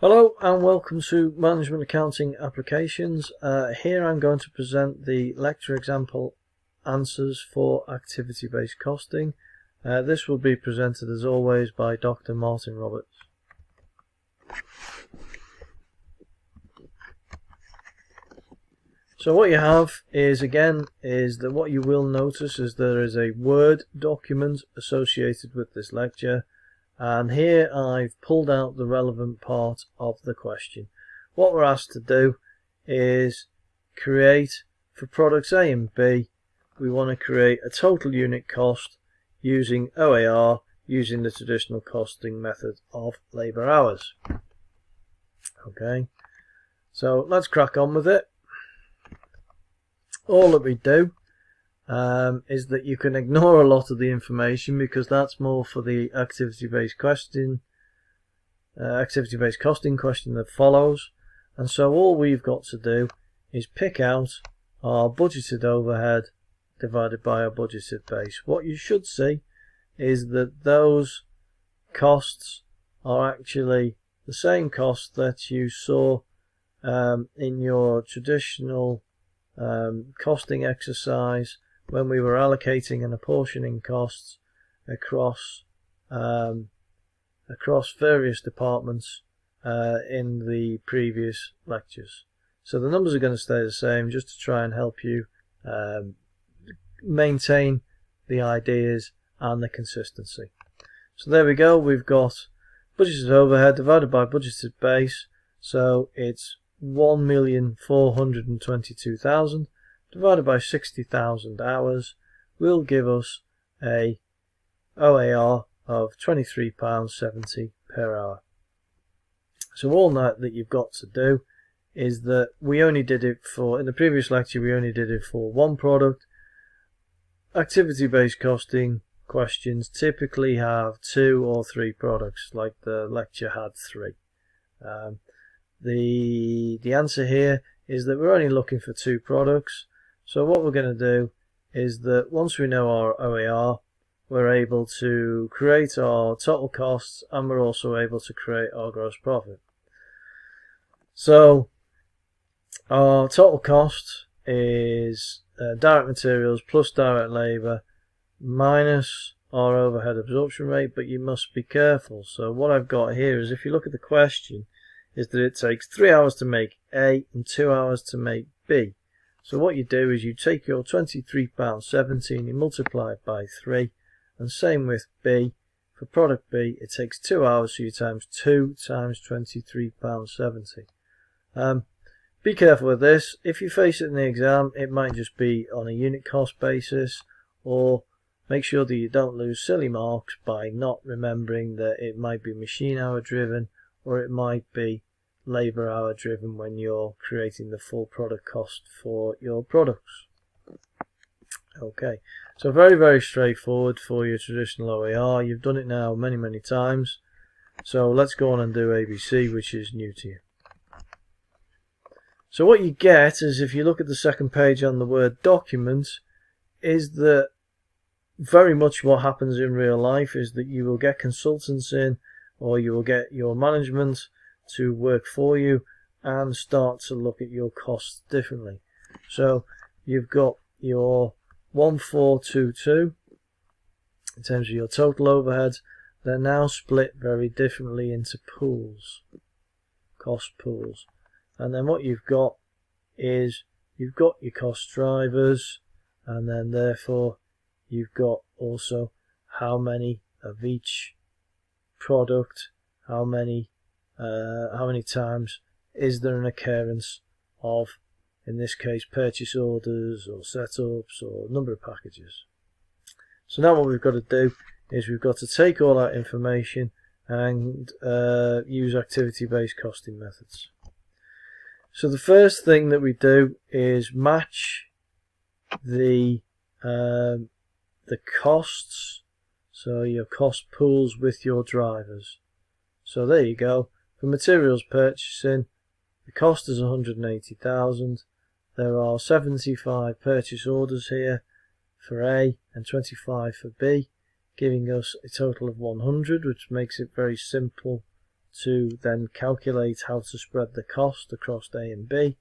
Hello and welcome to Management Accounting Applications. Here I'm going to present the lecture example answers for activity-based costing. This will be presented as always by Dr. Martin Roberts. So what you have is that what you will notice is there is a Word document associated with this lecture. And here I've pulled out the relevant part of the question. What we're asked to do is create, for products A and B, we want to create a total unit cost using OAR, using the traditional costing method of labour hours. Okay, so let's crack on with it. All that we do is that you can ignore a lot of the information because that's more for the activity-based costing that follows. And so all we've got to do is pick out our budgeted overhead divided by our budgeted base. What you should see is that those costs are actually the same cost that you saw in your traditional costing exercise when we were allocating and apportioning costs across various departments in the previous lectures. So the numbers are going to stay the same just to try and help you maintain the ideas and the consistency. So there we go, we've got budgeted overhead divided by budgeted base, so it's 1,422,000 divided by 60,000 hours will give us a OAR of £23.70 per hour. So all that you've got to do is that we only did it for, in the previous lecture we only did it for one product. Activity-based costing questions typically have 2 or 3 products, like the lecture had 3. The answer here is that we're only looking for 2 products. So what we're going to do is that once we know our OAR, we're able to create our total costs and we're also able to create our gross profit. So our total cost is direct materials plus direct labour minus our overhead absorption rate, but you must be careful. So what I've got here is, if you look at the question, is that it takes 3 hours to make A and 2 hours to make B. So what you do is you take your £23.70 and you multiply it by 3, and same with B. For product B it takes 2 hours, so you times 2 times £23.70. Be careful with this. If you face it in the exam, it might just be on a unit cost basis, or make sure that you don't lose silly marks by not remembering that it might be machine hour driven or it might be labour hour driven when you're creating the full product cost for your products. Okay, so very straightforward for your traditional OAR. You've done it now many times, so let's go on and do ABC, which is new to you. So what you get is, if you look at the second page on the Word document, is that very much what happens in real life is that you will get consultants in, or you will get your management to work for you and start to look at your costs differently. So you've got your 1422 in terms of your total overheads. They're now split very differently into pools, cost pools. And then what you've got is you've got your cost drivers, and then therefore you've got also how many of each product, how many times is there an occurrence of, in this case, purchase orders or setups or number of packages. So now what we've got to do is we've got to take all that information and use activity-based costing methods. So the first thing that we do is match the costs, so your cost pools, with your drivers. So there you go. For materials purchasing, the cost is 180,000. There are 75 purchase orders here for A and 25 for B, giving us a total of 100, which makes it very simple to then calculate how to spread the cost across A and B,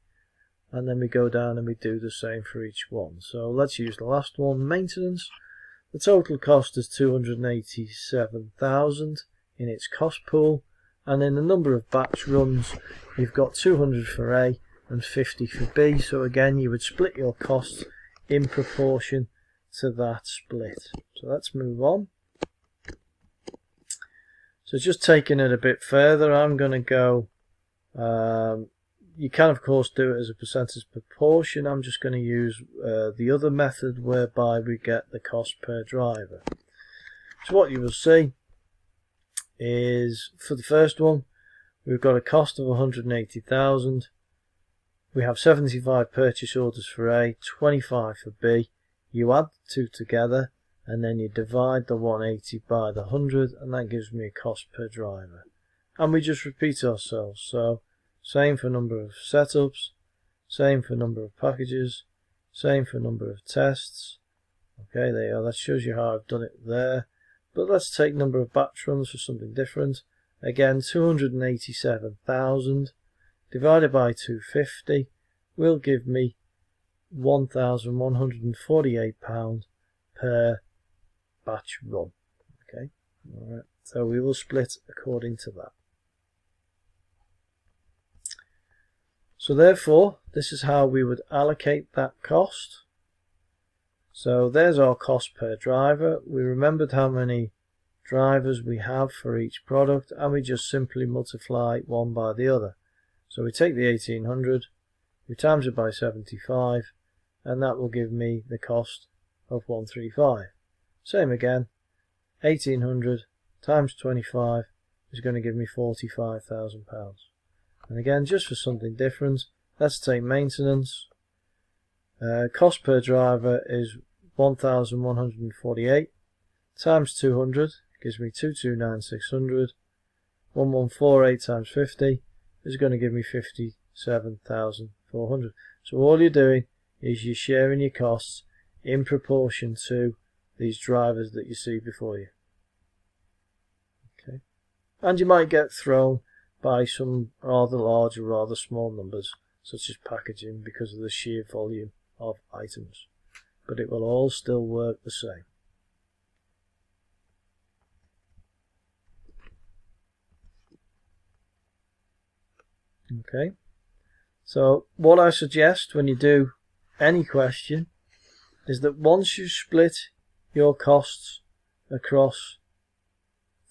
and then we go down and we do the same for each one. So let's use the last one, maintenance. The total cost is 287,000 in its cost pool, and in the number of batch runs you've got 200 for A and 50 for B. So again, you would split your costs in proportion to that split. So let's move on. So just taking it a bit further, I'm going to go, you can of course do it as a percentage proportion. I'm just going to use the other method whereby we get the cost per driver. So what you will see is, for the first one, we've got a cost of 180,000. We have 75 purchase orders for A, 25 for B. You add the two together and then you divide the 180 by the 100, and that gives me a cost per driver. And we just repeat ourselves. So same for number of setups, same for number of packages, same for number of tests. Okay, there you are. That shows you how I've done it there. But let's take number of batch runs for something different. Again, 287,000 divided by 250 will give me £1,148 per batch run. Okay, all right. So we will split according to that. So therefore, this is how we would allocate that cost. So there's our cost per driver. We remembered how many drivers we have for each product, and we just simply multiply one by the other. So we take the 1800, we times it by 75, and that will give me the cost of 135. Same again, 1800 times 25 is going to give me £45,000. And again, just for something different, let's take maintenance. Cost per driver is 1,148 times 200 gives me 229,600. 1148 times 50 is going to give me 57,400. So all you're doing is you're sharing your costs in proportion to these drivers that you see before you. Okay, and you might get thrown by some rather large or rather small numbers, such as packaging, because of the sheer volume of items, but it will all still work the same. Okay, so what I suggest when you do any question is that once you split your costs across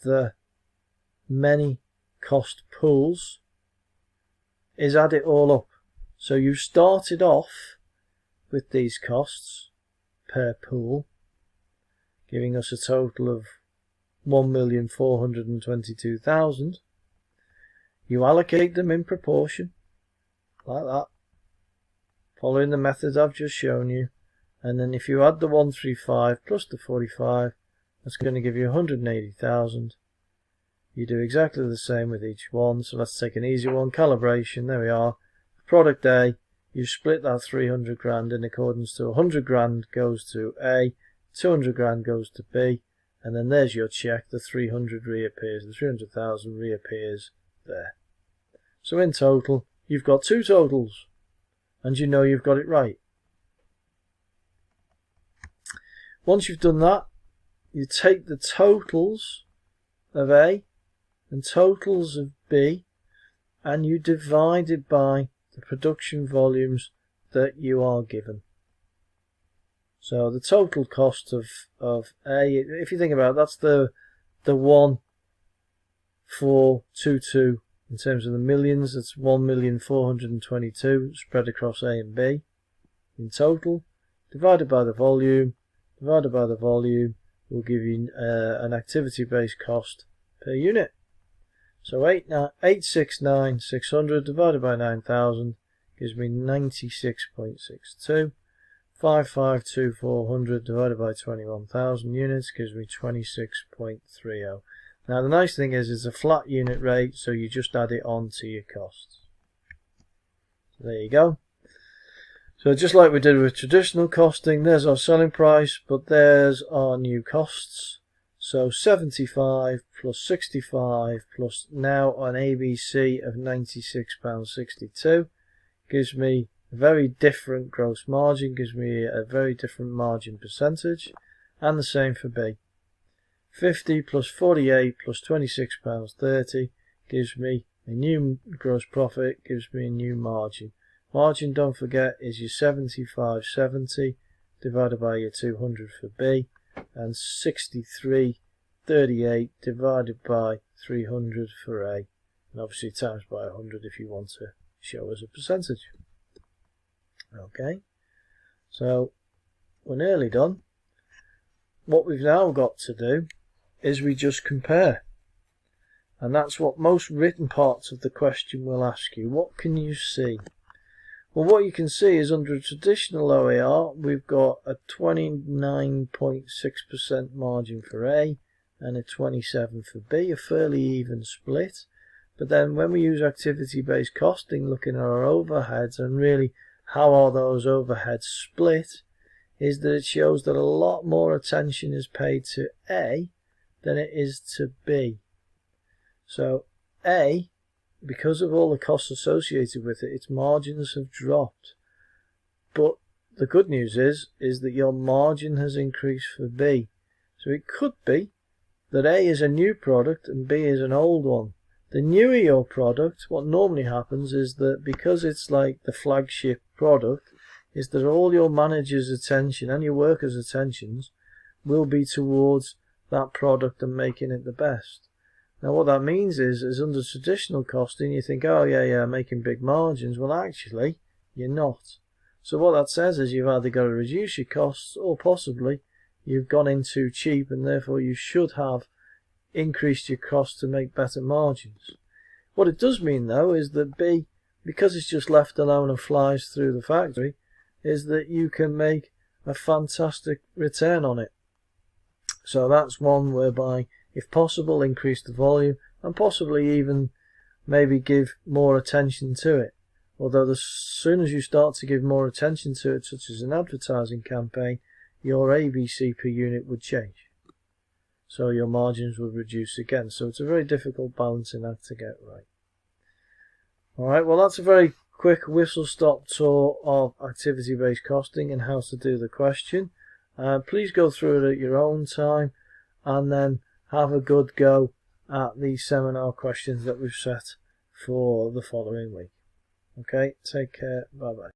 the many cost pools, is add it all up. So you started off with these costs per pool, giving us a total of 1,422,000. You allocate them in proportion, like that, following the methods I've just shown you, and then if you add the 135 plus the 45, that's going to give you 180,000. You do exactly the same with each one. So let's take an easy one, calibration. There we are. Product A, you split that 300 grand in accordance to 100 grand goes to A, 200 grand goes to B, and then there's your check. The 300 reappears, the 300,000 reappears there. So in total, you've got two totals, and you know you've got it right. Once you've done that, you take the totals of A and totals of B, and you divide it by the production volumes that you are given. So the total cost of A, if you think about it, that's the 1,422 in terms of the millions. It's 1,422 spread across A and B in total, divided by the volume. Divided by the volume will give you an activity-based cost per unit. So 869,600 divided by 9,000 gives me 96.62. 552,400 divided by 21,000 units gives me 26.30. Now the nice thing is it's a flat unit rate, so you just add it on to your costs. So there you go. So just like we did with traditional costing, there's our selling price, but there's our new costs. So 75 plus 65 plus now an ABC of £96.62 gives me a very different gross margin, gives me a very different margin percentage, and the same for B. 50 plus 48 plus £26.30 gives me a new gross profit, gives me a new margin. Margin, don't forget, is your 75.70 divided by your 200 for B, and 63.38 divided by 300 for A, and obviously times by 100 if you want to show as a percentage. Okay, so we're nearly done. What we've now got to do is we just compare, and that's what most written parts of the question will ask you. What can you see? Well, what you can see is under a traditional OER we've got a 29.6% margin for A and a 27% for B, a fairly even split. But then when we use activity-based costing, looking at our overheads and really how are those overheads split, is that it shows that a lot more attention is paid to A than it is to B. So A, because of all the costs associated with it, its margins have dropped. But the good news is that your margin has increased for B. So it could be that A is a new product and B is an old one. The newer your product, what normally happens is that because it's like the flagship product, is that all your manager's attention and your workers' attentions will be towards that product and making it the best. Now what that means is under traditional costing you think, oh yeah, making big margins. Well actually, you're not. So what that says is you've either got to reduce your costs or possibly you've gone in too cheap and therefore you should have increased your costs to make better margins. What it does mean though is that B, because it's just left alone and flies through the factory, is that you can make a fantastic return on it. So that's one whereby, if possible, increase the volume and possibly even maybe give more attention to it. Although as soon as you start to give more attention to it, such as an advertising campaign, your ABC per unit would change. So your margins would reduce again. So it's a very difficult balancing act to get right. Alright, well that's a very quick whistle-stop tour of activity-based costing and how to do the question. Please go through it at your own time and then have a good go at the seminar questions that we've set for the following week. Okay, take care, bye bye.